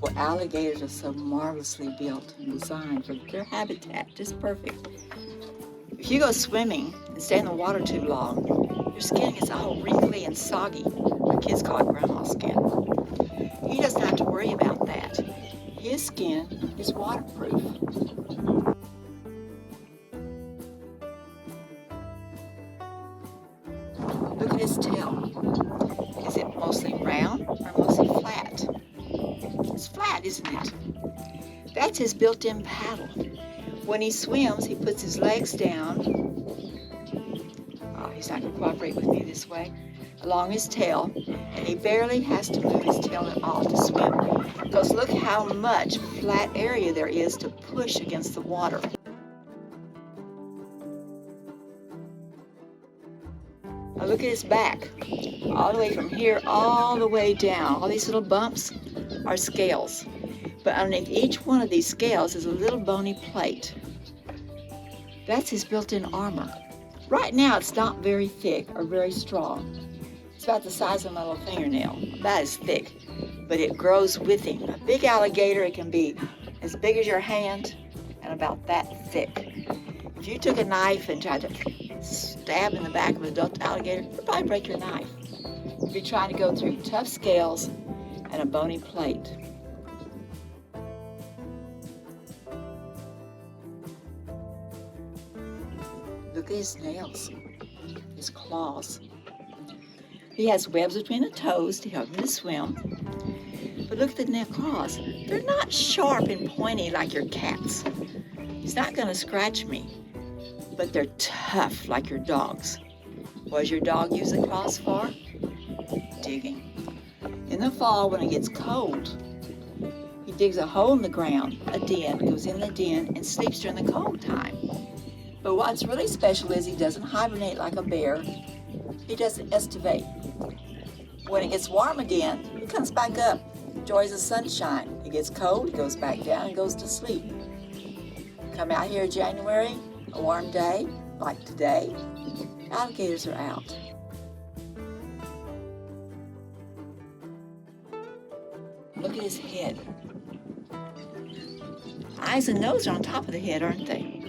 Well, alligators are so marvelously built and designed for their habitat, just perfect. If you go swimming and stay in the water too long, your skin gets all wrinkly and soggy. My kids call it grandma skin. He doesn't have to worry about that. His skin is waterproof. Look at his tail. Is it mostly round or mostly flat? It's flat, isn't it? That's his built-in paddle. When he swims, he puts his legs down. Oh, he's not going to cooperate with me this way. Along his tail, and he barely has to move his tail at all to swim. Because look how much flat area there is to push against the water. Now look at his back. All the way from here, all the way down. All these little bumps are scales. But underneath each one of these scales is a little bony plate. That's his built-in armor. Right now, it's not very thick or very strong. It's about the size of my little fingernail. That is thick, but it grows with him. A big alligator, it can be as big as your hand and about that thick. If you took a knife and tried to stab in the back of an adult alligator, you'd probably break your knife. You'd be trying to go through tough scales and a bony plate. Look at his nails, his claws. He has webs between the toes to help him to swim. But look at the nail claws. They're not sharp and pointy like your cat's. He's not going to scratch me, but they're tough like your dog's. What does your dog use the claws for? Digging. In the fall, when it gets cold, he digs a hole in the ground, a den, goes in the den, and sleeps during the cold time. But what's really special is he doesn't hibernate like a bear. He doesn't estivate. When it gets warm again, he comes back up, enjoys the sunshine. It gets cold, he goes back down and goes to sleep. Come out here in January, a warm day, like today, alligators are out. Look at his head. Eyes and nose are on top of the head, aren't they?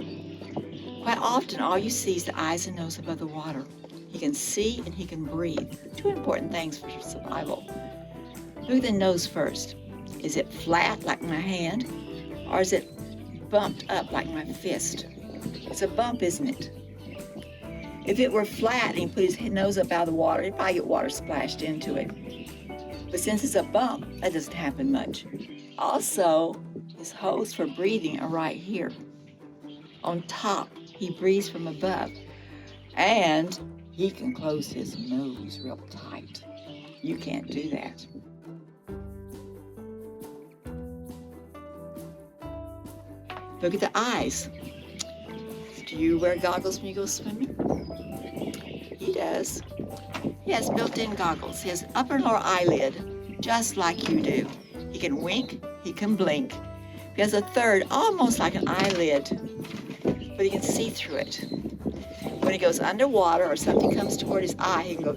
Quite often, all you see is the eyes and nose above the water. He can see and he can breathe. Two important things for survival. Look at the nose first. Is it flat like my hand, or is it bumped up like my fist? It's a bump, isn't it? If it were flat and he put his nose up out of the water, he'd probably get water splashed into it. But since it's a bump, that doesn't happen much. Also, his holes for breathing are right here. On top, he breathes from above, and he can close his nose real tight. You can't do that. Look at the eyes. Do you wear goggles when you go swimming? He does. He has built-in goggles. He has an upper and lower eyelid, just like you do. He can wink, he can blink. He has a third, almost like an eyelid, but he can see through it. When he goes underwater or something comes toward his eye, he can go,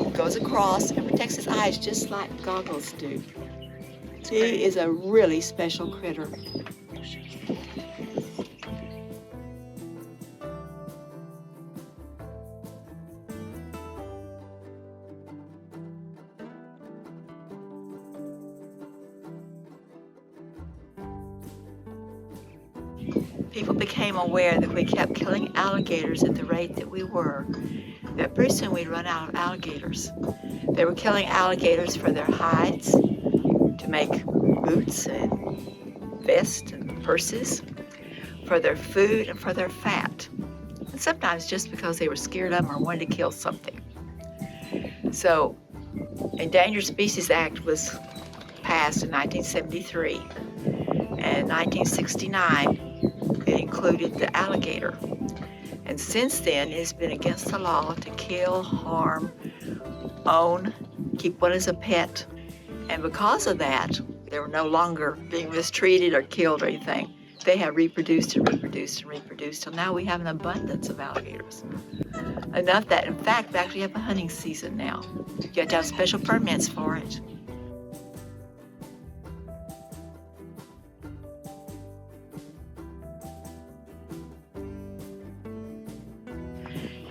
he goes across and protects his eyes just like goggles do. He is a really special critter. People became aware that we kept killing alligators at the rate that we were, that pretty soon we'd run out of alligators. They were killing alligators for their hides, to make boots and vests and purses, for their food and for their fat, and sometimes just because they were scared of them or wanted to kill something. So, Endangered Species Act was passed in 1973, and in 1969, it included the alligator. And since then, it has been against the law to kill, harm, own, keep one as a pet. And because of that, they were no longer being mistreated or killed or anything. They have reproduced and reproduced and reproduced till now we have an abundance of alligators. Enough that, in fact, we actually have a hunting season now. You have to have special permits for it.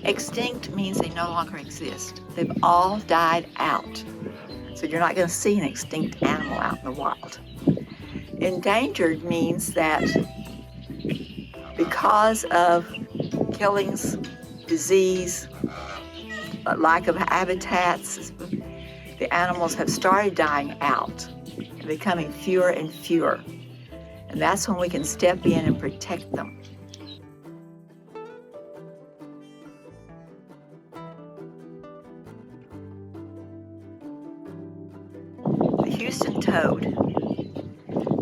Extinct means they no longer exist. They've all died out. So you're not going to see an extinct animal out in the wild. Endangered means that because of killings, disease, lack of habitats, the animals have started dying out and becoming fewer and fewer. And that's when we can step in and protect them. The Houston toad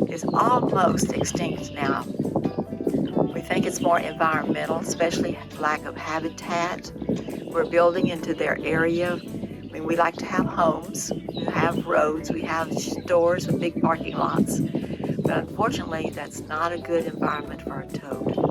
is almost extinct now. We think it's more environmental, especially lack of habitat. We're building into their area. I mean, we like to have homes, we have roads, we have stores with big parking lots. But unfortunately, that's not a good environment for a toad.